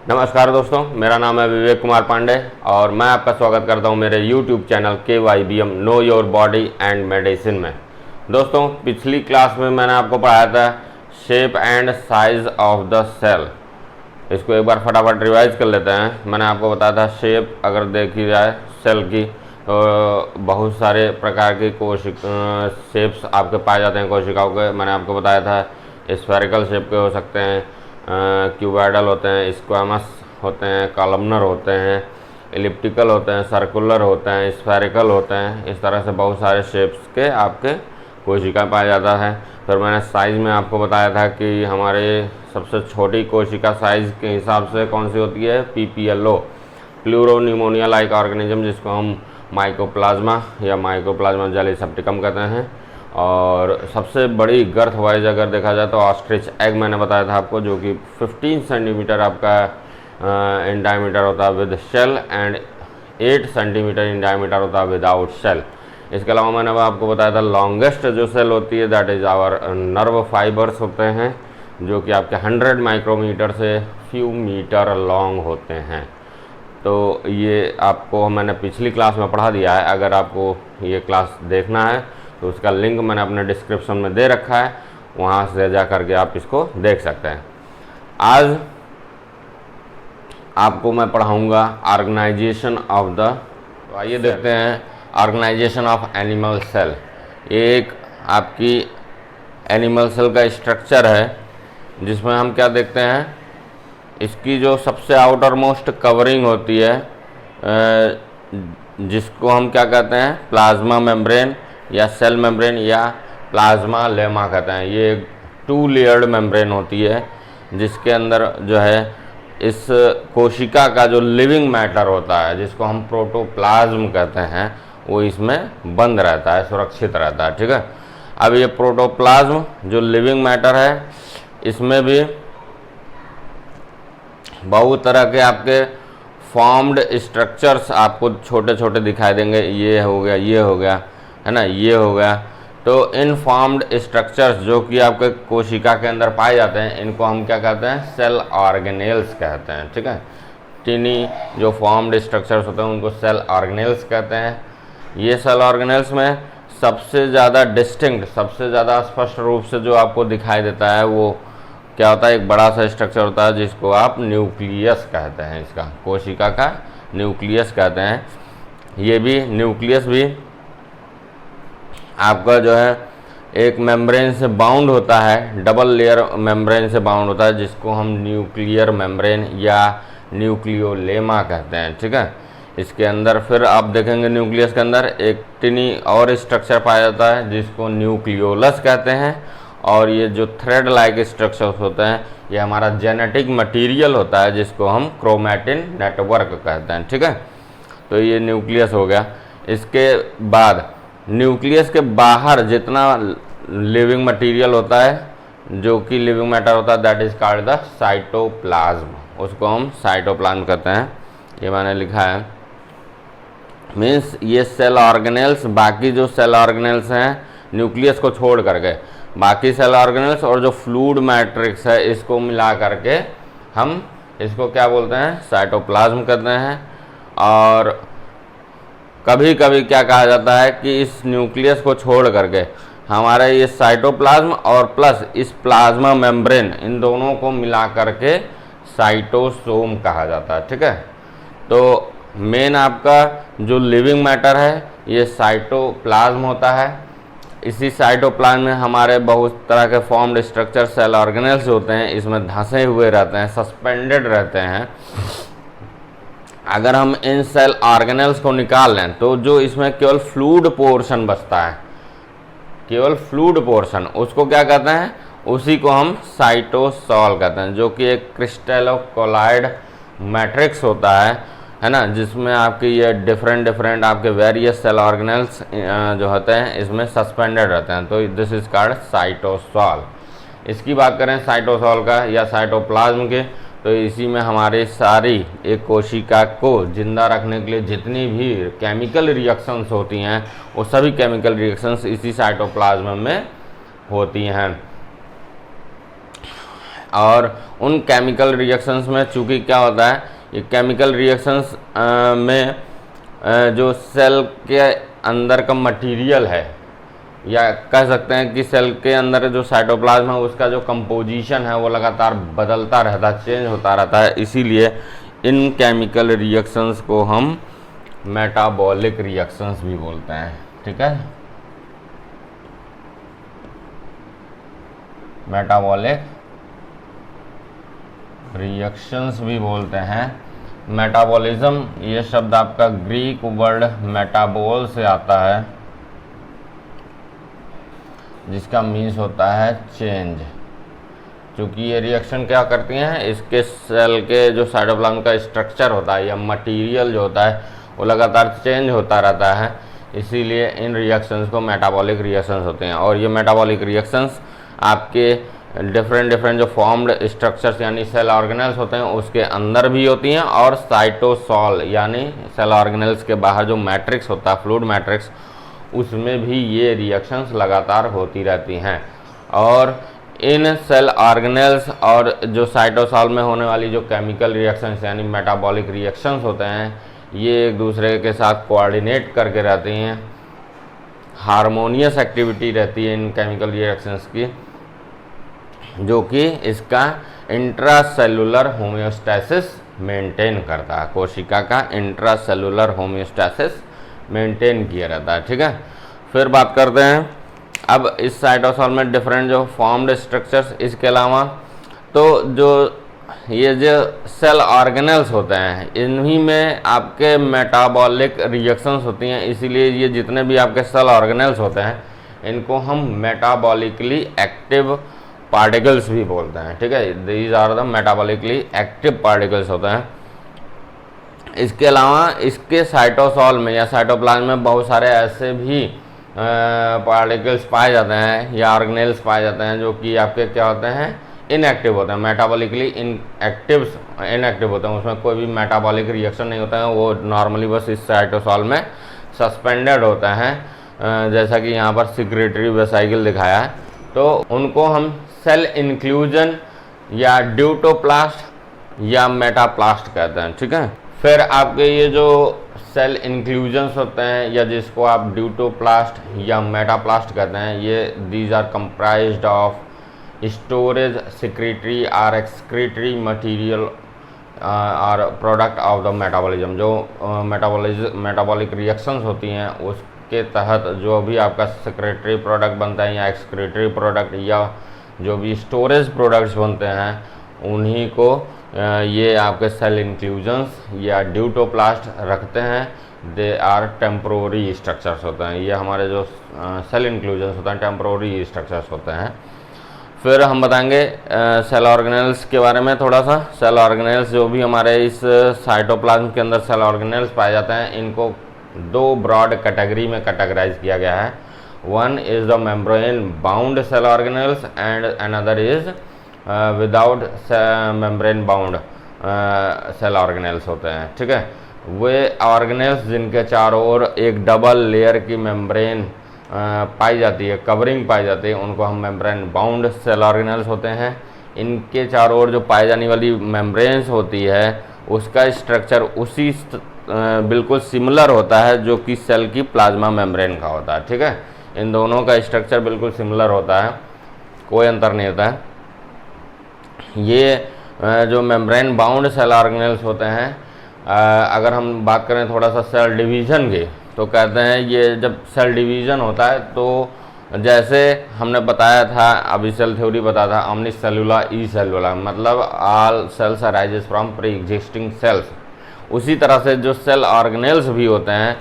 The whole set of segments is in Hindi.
नमस्कार दोस्तों, मेरा नाम है विवेक कुमार पांडे और मैं आपका स्वागत करता हूं मेरे YouTube channel KYBM know your body and medicine में। दोस्तों, पिछली क्लास में मैंने आपको पढ़ाया था shape and size of the cell. इसको एक बार फटाफट रिवाइज कर लेते हैं। मैंने आपको बताया था शेप अगर देखी जाए सेल की तो बहुत सारे प्रकार की शेप्स आपके पाए जाते हैं कोशिकाओं के। मैंने आपको बताया था स्फेरिकल शेप के हो सकते हैं, क्यूबॉइडल होते हैं, स्क्वामस होते हैं, कॉलमनर होते हैं, एलिप्टिकल होते हैं, सर्कुलर होते हैं, स्फेरिकल होते हैं। इस तरह से बहुत सारे शेप्स के आपके कोशिका पाया जाता है। फिर मैंने साइज़ में आपको बताया था कि हमारे सबसे छोटी कोशिका साइज़ के हिसाब से कौन सी होती है, PPLO, प्लूरोन्यूमोनिया लाइक ऑर्गेनिज्म, जिसको हम माइकोप्लाज्मा या माइकोप्लाज्मा जेलीसेप्टिकम कहते हैं। और सबसे बड़ी गर्थ वाइज अगर देखा जाए तो ऑस्ट्रिच एग मैंने बताया था आपको, जो कि 15 सेंटीमीटर आपका इन डायमीटर होता है with shell and 8 centimetre in diameter होता है विदाउट शेल। इसके अलावा मैंने आपको बताया था लॉन्गेस्ट जो सेल होती है that is our nerve fibres होते हैं, जो कि आपके 100 माइक्रोमीटर से फ्यू मीटर लॉन्ग होते हैं। तो ये आपको मैंने पिछली क्लास में पढ़ा दिया है। अगर आपको ये क्लास देखना है तो उसका लिंक मैंने अपने डिस्क्रिप्शन में दे रखा है, वहाँ से जा करके आप इसको देख सकते हैं। आज आपको मैं पढ़ाऊँगा ऑर्गेनाइजेशन ऑफ द, तो आइए देखते हैं ऑर्गेनाइजेशन ऑफ एनिमल सेल। एक आपकी एनिमल सेल का स्ट्रक्चर है जिसमें हम क्या देखते हैं, इसकी जो सबसे आउटर मोस्ट कवरिंग होती है जिसको हम क्या कहते हैं, प्लाज्मा मेम्ब्रेन या सेल मेम्ब्रेन या प्लाज्मा लेमा कहते हैं। ये 2 लेयर्ड मेम्ब्रेन होती है जिसके अंदर जो है इस कोशिका का जो लिविंग मैटर होता है, जिसको हम प्रोटोप्लाज्म कहते हैं, वो इसमें बंद रहता है, सुरक्षित रहता है। ठीक है। अब ये प्रोटोप्लाज्म जो लिविंग मैटर है, इसमें भी बहुत तरह के आपके फॉर्म्ड स्ट्रक्चर्स आपको छोटे छोटे दिखाई देंगे। ये हो गया, ये हो गया, है ना, ये हो गया। तो इन फॉर्म्ड स्ट्रक्चर्स जो कि आपके कोशिका के अंदर पाए जाते हैं, इनको हम क्या कहते हैं, सेल ऑर्गेनेल्स कहते हैं। ठीक है। टिनी जो फॉर्म्ड स्ट्रक्चर्स होते हैं उनको सेल ऑर्गेनेल्स कहते हैं। ये सेल ऑर्गेनेल्स में सबसे ज़्यादा डिस्टिंक्ट, सबसे ज़्यादा स्पष्ट रूप से जो आपको दिखाई देता है वो क्या होता है, एक बड़ा सा स्ट्रक्चर होता है जिसको आप न्यूक्लियस कहते हैं। इसका कोशिका का न्यूक्लियस कहते हैं। ये भी न्यूक्लियस भी आपका जो है एक मेम्ब्रेन से बाउंड होता है, डबल लेयर मेम्ब्रेन से बाउंड होता है, जिसको हम न्यूक्लियर मेम्ब्रेन या न्यूक्लियोलेमा कहते हैं। ठीक है। इसके अंदर फिर आप देखेंगे न्यूक्लियस के अंदर एक टिनी और स्ट्रक्चर पाया जाता है जिसको न्यूक्लियोलस कहते हैं। और ये जो थ्रेड लाइक स्ट्रक्चर्स होते हैं, ये हमारा जेनेटिक मटेरियल होता है जिसको हम क्रोमैटिन नेटवर्क कहते हैं। ठीक है। तो ये न्यूक्लियस हो गया। इसके बाद न्यूक्लियस के बाहर जितना लिविंग मटेरियल होता है, जो कि लिविंग मैटर होता है, that is called the cytoplasm. उसको हम साइटोप्लाज्म कहते हैं। ये मैंने लिखा है। मीन्स ये सेल ऑर्गेनेल्स, बाकी जो सेल ऑर्गेनेल्स हैं न्यूक्लियस को छोड़ करके, बाकी सेल ऑर्गेनेल्स और जो फ्लूइड मैट्रिक्स है, इसको मिला करके हम इसको क्या बोलते हैं, साइटोप्लाज्म कहते हैं। और कभी कभी क्या कहा जाता है कि इस न्यूक्लियस को छोड़ करके हमारा ये साइटोप्लाज्म और प्लस इस प्लाज्मा मेम्ब्रेन, इन दोनों को मिला करके साइटोसोम कहा जाता है। ठीक है। तो मेन आपका जो लिविंग मैटर है ये साइटोप्लाज्म होता है। इसी साइटोप्लाज्म में हमारे बहुत तरह के फॉर्म्ड स्ट्रक्चर सेल ऑर्गेनेल्स होते हैं, इसमें धंसे हुए रहते हैं, सस्पेंडेड रहते हैं। अगर हम इन सेल ऑर्गेनेल्स को निकाल लें तो जो इसमें केवल फ्लूइड पोर्शन बचता है, केवल फ्लूइड पोर्शन, उसको क्या कहते हैं, उसी को हम साइटोसॉल कहते हैं, जो कि एक क्रिस्टलोकोलाइड मैट्रिक्स होता है ना, जिसमें आपके ये डिफरेंट आपके वेरियस सेल ऑर्गेनेल्स जो होते हैं इसमें सस्पेंडेड रहते हैं। तो दिस इज कॉल्ड साइटोसॉल। इसकी बात करें साइटोसॉल का या साइटोप्लाज्म के, तो इसी में हमारे सारी एक कोशिका को जिंदा रखने के लिए जितनी भी केमिकल रिएक्शंस होती हैं, वो सभी केमिकल रिएक्शंस इसी साइटोप्लाज्म में होती हैं। और उन केमिकल रिएक्शंस में चूँकि क्या होता है, ये केमिकल रिएक्शंस में जो सेल के अंदर का मटेरियल है, या कह सकते हैं कि सेल के अंदर जो साइटोप्लाज्म है उसका जो कंपोजिशन है वो लगातार बदलता रहता है, चेंज होता रहता है। इसीलिए इन केमिकल रिएक्शंस को हम मेटाबॉलिक रिएक्शंस भी बोलते हैं। ठीक है, मेटाबॉलिक रिएक्शंस भी बोलते हैं। मेटाबॉलिज्म ये शब्द आपका ग्रीक वर्ड मेटाबोल से आता है, जिसका मीन्स होता है चेंज। क्योंकि ये रिएक्शन क्या करती हैं, इसके सेल के जो साइटोप्लाज्म का स्ट्रक्चर होता है या मटेरियल जो होता है वो लगातार चेंज होता रहता है, इसीलिए इन रिएक्शंस को मेटाबॉलिक रिएक्शंस होते हैं। और ये मेटाबॉलिक रिएक्शंस आपके डिफरेंट जो फॉर्म्ड स्ट्रक्चर्स यानी सेल ऑर्गेनेल्स होते हैं उसके अंदर भी होती हैं, और साइटोसॉल यानी सेल ऑर्गेनेल्स के बाहर जो मैट्रिक्स होता है, फ्लूइड मैट्रिक्स, उसमें भी ये रिएक्शंस लगातार होती रहती हैं। और इन सेल ऑर्गेनेल्स और जो साइटोसॉल में होने वाली जो केमिकल रिएक्शंस यानी मेटाबॉलिक रिएक्शंस होते हैं, ये एक दूसरे के साथ कोऑर्डिनेट करके रहती हैं, हार्मोनियस एक्टिविटी रहती है इन केमिकल रिएक्शंस की, जो कि इसका इंट्रासेलुलर होम्योस्टैसिस मेंटेन करता है। कोशिका का इंट्रासेलुलर होम्योस्टैसिस मेंटेन किया रहता है। ठीक है, फिर बात करते हैं अब इस साइटोसॉल में डिफरेंट जो फॉर्म्ड स्ट्रक्चर्स, इसके अलावा तो जो ये जो सेल ऑर्गेनेल्स होते हैं इन्हीं में आपके मेटाबॉलिक रिएक्शंस होती हैं। इसीलिए ये जितने भी आपके सेल ऑर्गेनेल्स होते हैं इनको हम मेटाबॉलिकली एक्टिव पार्टिकल्स भी बोलते हैं। ठीक है, these are the metabolically active particles होते हैं। इसके अलावा इसके साइटोसॉल में या साइटोप्लाज्म में बहुत सारे ऐसे भी पार्टिकल्स पाए जाते हैं या ऑर्गेनेल्स पाए जाते हैं जो कि आपके क्या होते हैं, इनएक्टिव होते हैं, मेटाबॉलिकली इनएक्टिव होते हैं। उसमें कोई भी मेटाबॉलिक रिएक्शन नहीं होता है, वो नॉर्मली बस इस साइटोसॉल में सस्पेंडेड होता है, जैसा कि यहाँ पर सिक्रेटरी वेसाइकिल दिखाया है। तो उनको हम सेल इंक्लूजन या ड्यूटोप्लास्ट या मेटाप्लास्ट कहते हैं। ठीक है, फिर आपके ये जो सेल इंक्लूजन्स होते हैं या जिसको आप ड्यूटोप्लास्ट या मेटाप्लास्ट कहते हैं, ये these are comprised of storage secretory और एक्सक्रीटरी मटेरियल और प्रोडक्ट ऑफ द मेटाबॉलिज्म। जो मेटाबॉलिक रिएक्शंस होती हैं उसके तहत जो भी आपका सेक्रेटरी प्रोडक्ट बनता है या एक्सक्रीटरी प्रोडक्ट या जो भी स्टोरेज प्रोडक्ट्स बनते हैं उन्हीं को ये आपके सेल इंक्लूजन्स या ड्यूटोप्लास्ट रखते हैं। दे आर टेम्प्रोरी स्ट्रक्चर्स होते हैं। ये हमारे जो सेल इंक्लूजन्स होते हैं टेम्प्रोरी स्ट्रक्चर्स होते हैं। फिर हम बताएंगे सेल ऑर्गेनेल्स के बारे में थोड़ा सा। सेल ऑर्गेनेल्स जो भी हमारे इस साइटोप्लाज्म के अंदर सेल ऑर्गेनेल्स पाए जाते हैं, इनको दो ब्रॉड कैटेगरी में कैटेगराइज किया गया है। One is the membrane bound cell organelles and another is without membrane bound cell organelles होते हैं। ठीक है, वे ऑर्गेनेल्स जिनके चारों ओर एक डबल लेयर की मेम्ब्रेन पाई जाती है, कवरिंग पाई जाती है, उनको हम मेम्ब्रेन बाउंड सेल ऑर्गेनेल्स होते हैं। इनके चारों ओर जो पाई जाने वाली मेम्ब्रेन्स होती है उसका स्ट्रक्चर उसी बिल्कुल सिमिलर होता है जो कि सेल की प्लाज्मा मेम्ब्रेन का होता है। ठीक है, इन दोनों का स्ट्रक्चर बिल्कुल सिमिलर होता है, कोई अंतर नहीं होता है। ये जो मेम्ब्रेन बाउंड सेल ऑर्गेनेल्स होते हैं, अगर हम बात करें थोड़ा सा सेल डिवीज़न की, तो कहते हैं ये जब सेल डिवीज़न होता है तो जैसे हमने बताया था, अभी सेल थ्योरी बताया था, omni सेलुला ई सेलुला, मतलब all cells arises from pre existing cells. उसी तरह से जो सेल ऑर्गेनेल्स भी होते हैं,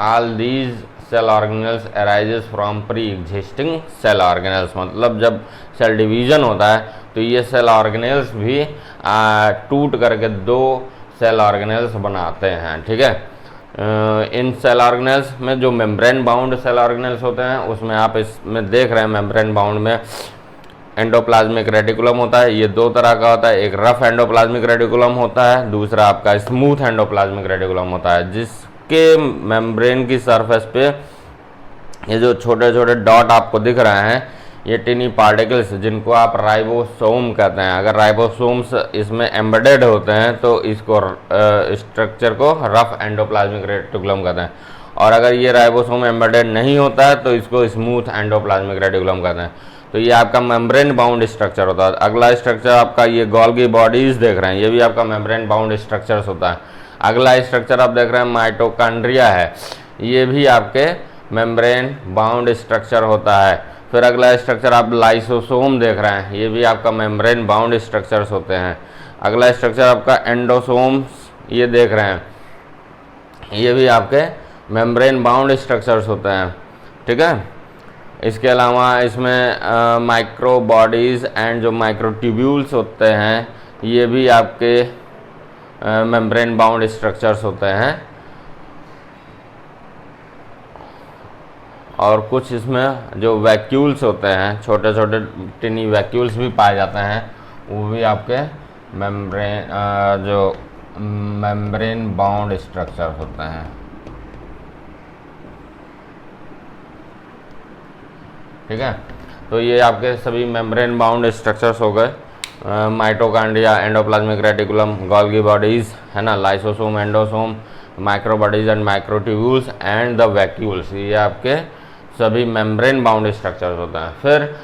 all these cell organelles arises from pre existing cell organelles. मतलब जब सेल डिवीज़न होता है तो ये सेल ऑर्गेनेल्स भी टूट करके दो सेल ऑर्गेनेल्स बनाते हैं। ठीक है, इन सेल ऑर्गेनेल्स में जो मेम्ब्रेन बाउंड सेल ऑर्गेनेल्स होते हैं उसमें आप इसमें देख रहे हैं मेम्ब्रेन बाउंड में एंडोप्लाज्मिक रेटिकुलम होता है। ये दो तरह का होता है, एक रफ एंडोप्लाज्मिक रेटिकुलम होता है, दूसरा आपका स्मूथ एंडोप्लाज्मिक रेटिकुलम होता है, जिसके मेम्ब्रेन की सरफेस पे ये जो छोटे छोटे डॉट आपको दिख रहे हैं ये टिनी पार्टिकल्स जिनको आप राइबोसोम कहते हैं, अगर राइबोसोम्स इसमें एम्बेडेड होते हैं तो इसको स्ट्रक्चर को रफ एंडोप्लाज्मिक रेटिकुलम कहते हैं, और अगर ये राइबोसोम एम्बेडेड नहीं होता है तो इसको स्मूथ एंडोप्लाज्मिक रेटिकुलम कहते हैं। तो ये आपका मेम्ब्रेन बाउंड स्ट्रक्चर होता है। अगला स्ट्रक्चर आपका ये गोल्गी बॉडीज देख रहे हैं, ये भी आपका मेम्ब्रेन बाउंड स्ट्रक्चर्स होता है। अगला स्ट्रक्चर आप देख रहे हैं माइटोकॉन्ड्रिया है, ये भी आपके मेम्ब्रेन बाउंड स्ट्रक्चर होता है। फिर अगला स्ट्रक्चर आप लाइसोसोम देख रहे हैं, ये भी आपका मेम्ब्रेन बाउंड स्ट्रक्चर्स होते हैं। अगला स्ट्रक्चर आपका एंडोसोम्स ये देख रहे हैं, ये भी आपके मेम्ब्रेन बाउंड स्ट्रक्चर्स होते हैं, ठीक है। इसके अलावा इसमें माइक्रो बॉडीज़ एंड जो माइक्रोट्यूब्यूल्स होते हैं ये भी आपके मेम्ब्रेन बाउंड स्ट्रक्चर्स होते हैं। और कुछ इसमें जो वैक्यूल्स होते हैं, छोटे छोटे टिनी वैक्यूल्स भी पाए जाते हैं, वो भी आपके मेम्ब्रेन बाउंड स्ट्रक्चर्स होते हैं, ठीक है। तो ये आपके सभी मेम्ब्रेन बाउंड स्ट्रक्चर्स हो गए, mitochondria, endoplasmic reticulum, Golgi bodies है ना, lysosome, endosome, micro bodies and microtubules and the vacuoles, ये आपके सभी मेम्ब्रेन बाउंड स्ट्रक्चर्स होता है। फिर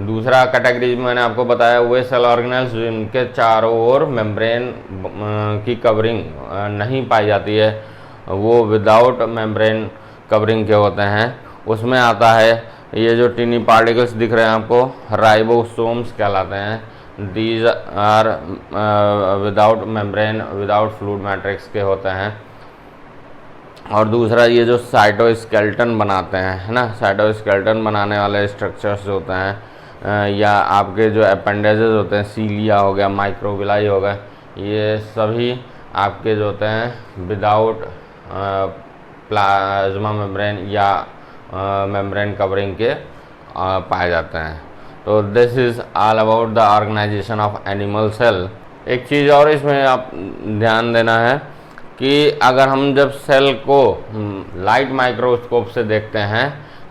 दूसरा कैटेगरी मैंने आपको बताया वे सेल ऑर्गेनेल्स जिनके चारों ओर मेम्ब्रेन की कवरिंग नहीं पाई जाती है, वो विदाउट मेम्ब्रेन कवरिंग के होते हैं। उसमें आता है ये जो टिनी पार्टिकल्स दिख रहे हैं आपको, राइबोसोम्स कहलाते हैं। These are without membrane, without fluid matrix के होते हैं। और दूसरा ये जो साइटोस्केलेटन बनाते हैं, है ना, साइटोस्केलेटन बनाने वाले स्ट्रक्चर्स होते हैं, या आपके जो अपेंडेजेस होते हैं, सीलिया हो गया, माइक्रोविलाई हो गया, ये सभी आपके जो होते हैं विदाउट प्लाज्मा मेम्ब्रेन या मेम्ब्रेन कवरिंग के पाए जाते हैं। तो this is all about the organization of animal cell. एक चीज़ और इसमें आप ध्यान देना है कि अगर हम जब सेल को लाइट माइक्रोस्कोप से देखते हैं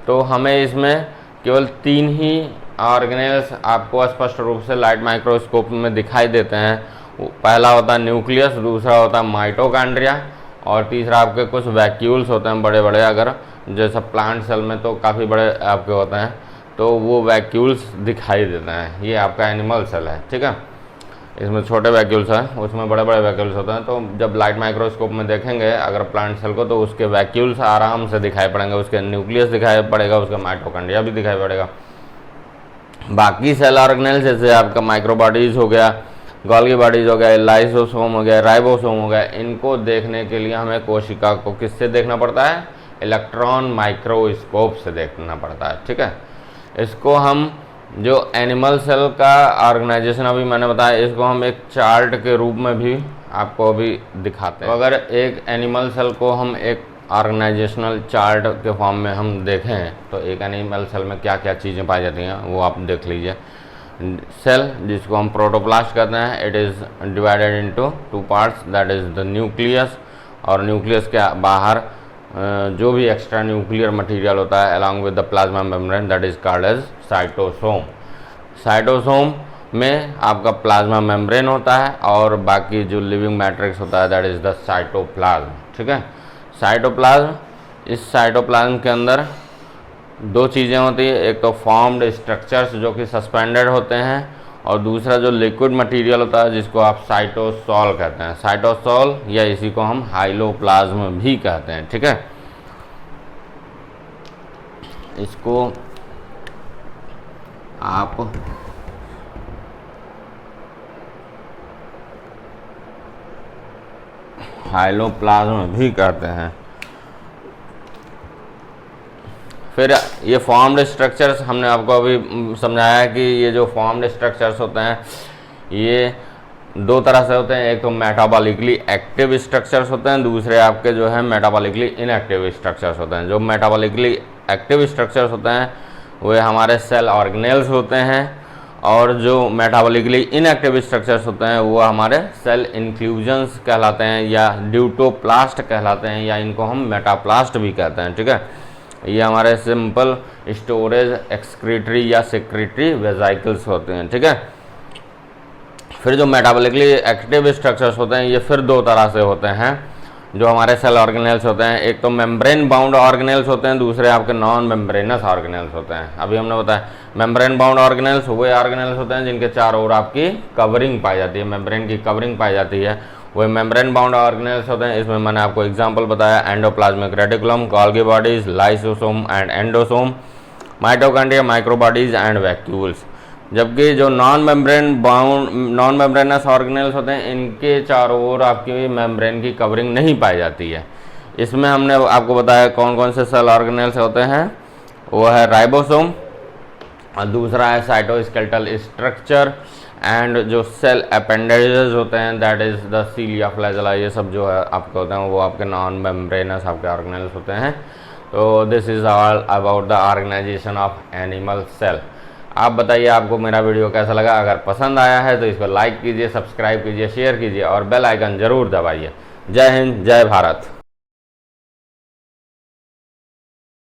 तो हमें इसमें केवल 3 ही ऑर्गेनेल्स आपको स्पष्ट रूप से लाइट माइक्रोस्कोप में दिखाई देते हैं। पहला होता है न्यूक्लियस, दूसरा होता है माइटोकॉन्ड्रिया, और तीसरा आपके कुछ वैक्यूल्स होते हैं बड़े बड़े, अगर जैसा प्लांट सेल में तो काफ़ी बड़े आपके होते हैं, तो वो वैक्यूल्स दिखाई देते हैं। ये आपका एनिमल सेल है, ठीक है। इसमें छोटे वैक्यूल्स हैं, उसमें बड़े बड़े वैक्यूल्स होते हैं। तो जब लाइट माइक्रोस्कोप में देखेंगे अगर प्लांट सेल को, तो उसके वैक्यूल्स आराम से दिखाई पड़ेंगे, उसके न्यूक्लियस दिखाई पड़ेगा, उसका माइटोकॉन्ड्रिया भी दिखाई पड़ेगा। बाकी सेल ऑर्गेनेल्स जैसे आपका माइक्रोबॉडीज हो गया, गोल्गी बॉडीज हो गया, लाइसोसोम हो गया, राइबोसोम हो गया, इनको देखने के लिए हमें कोशिका को किससे देखना पड़ता है? इलेक्ट्रॉन माइक्रोस्कोप से देखना पड़ता है, ठीक है। इसको हम जो एनिमल सेल का ऑर्गेनाइजेशन अभी मैंने बताया, इसको हम एक चार्ट के रूप में भी आपको अभी दिखाते हैं। तो अगर एक एनिमल सेल को हम एक ऑर्गेनाइजेशनल चार्ट के फॉर्म में हम देखें तो एक एनिमल सेल में क्या क्या चीज़ें पाई जाती हैं वो आप देख लीजिए। सेल जिसको हम प्रोटोप्लास्ट कहते हैं, it is divided into 2 parts, that is the nucleus, और न्यूक्लियस के बाहर जो भी एक्स्ट्रा न्यूक्लियर मटेरियल होता है along with the plasma membrane, that is called as cytosome. Cytosome में आपका प्लाज्मा मेम्ब्रेन होता है और बाकी जो लिविंग मैट्रिक्स होता है दैट इज़ द साइटोप्लाज्म, ठीक है। साइटोप्लाज्म, इस साइटोप्लाज्म के अंदर 2 चीज़ें होती है, एक तो फॉर्म्ड स्ट्रक्चर्स जो कि सस्पेंडेड होते हैं, और दूसरा जो लिक्विड मटेरियल होता है जिसको आप साइटोसॉल कहते हैं। साइटोसॉल या इसी को हम हाइलोप्लाज्म भी कहते हैं, ठीक है। इसको आप हाइलोप्लाज्म भी कहते हैं। फिर ये फॉर्म्ड स्ट्रक्चर्स हमने आपको अभी समझाया कि ये जो फॉर्म्ड स्ट्रक्चर्स होते हैं ये 2 तरह से होते हैं, एक तो मेटाबॉलिकली एक्टिव स्ट्रक्चर्स होते हैं, दूसरे आपके जो है मेटाबॉलिकली इनएक्टिव स्ट्रक्चर्स होते हैं। जो मेटाबॉलिकली एक्टिव स्ट्रक्चर्स होते हैं वे हमारे सेल ऑर्गेनेल्स होते हैं, और जो मेटाबॉलिकली इनएक्टिव स्ट्रक्चर्स होते हैं वो हमारे सेल इंक्लूजन्स कहलाते हैं, या ड्यूटोप्लास्ट कहलाते हैं, या इनको हम मेटाप्लास्ट भी कहते हैं, ठीक है। ये हमारे सिंपल स्टोरेज एक्सक्रीटरी या सेक्रेटरी वेजाइकल्स होते हैं, ठीक है। फिर जो मेटाबॉलिकली एक्टिव स्ट्रक्चर्स होते हैं ये फिर दो तरह से होते हैं जो हमारे सेल ऑर्गेनेल्स होते हैं। एक तो मेम्ब्रेन बाउंड ऑर्गेनेल्स होते हैं, दूसरे आपके नॉन मेम्ब्रेनस ऑर्गेनेल्स होते हैं। अभी हमने बताया मेम्ब्रेन बाउंड ऑर्गेनेल्स वो ऑर्गेनेल्स होते हैं जिनके चारों ओर आपकी कवरिंग पाई जाती है, मेम्ब्रेन की कवरिंग पाई जाती है, वो मेम्ब्रेन बाउंड ऑर्गेनेल्स होते हैं। इसमें मैंने आपको एग्जांपल बताया endoplasmic reticulum, Golgi bodies, lysosome and endosome, mitochondria, microbodies and vacuoles. जबकि जो नॉन मेम्ब्रेनस ऑर्गेनेल्स होते हैं इनके चारों ओर आपकी मेम्ब्रेन की कवरिंग नहीं पाई जाती है। इसमें हमने आपको बताया कौन कौन से सेल ऑर्गेनेल्स होते हैं, वो है राइबोसोम, और दूसरा है साइटोस्केलेटल स्ट्रक्चर, एंड जो सेल अपेंडेजेस होते हैं दैट इज द सीलिया, फ्लैजेला, ये सब जो है आपके होते हैं वो आपके नॉन मेम्ब्रेनस आपके ऑर्गेनेल्स होते हैं। तो this is all about the organization of animal cell. आप बताइए आपको मेरा वीडियो कैसा लगा। अगर पसंद आया है तो इसको लाइक कीजिए, सब्सक्राइब कीजिए, शेयर कीजिए और बेल आइकन जरूर दबाइए। जय हिंद, जय भारत।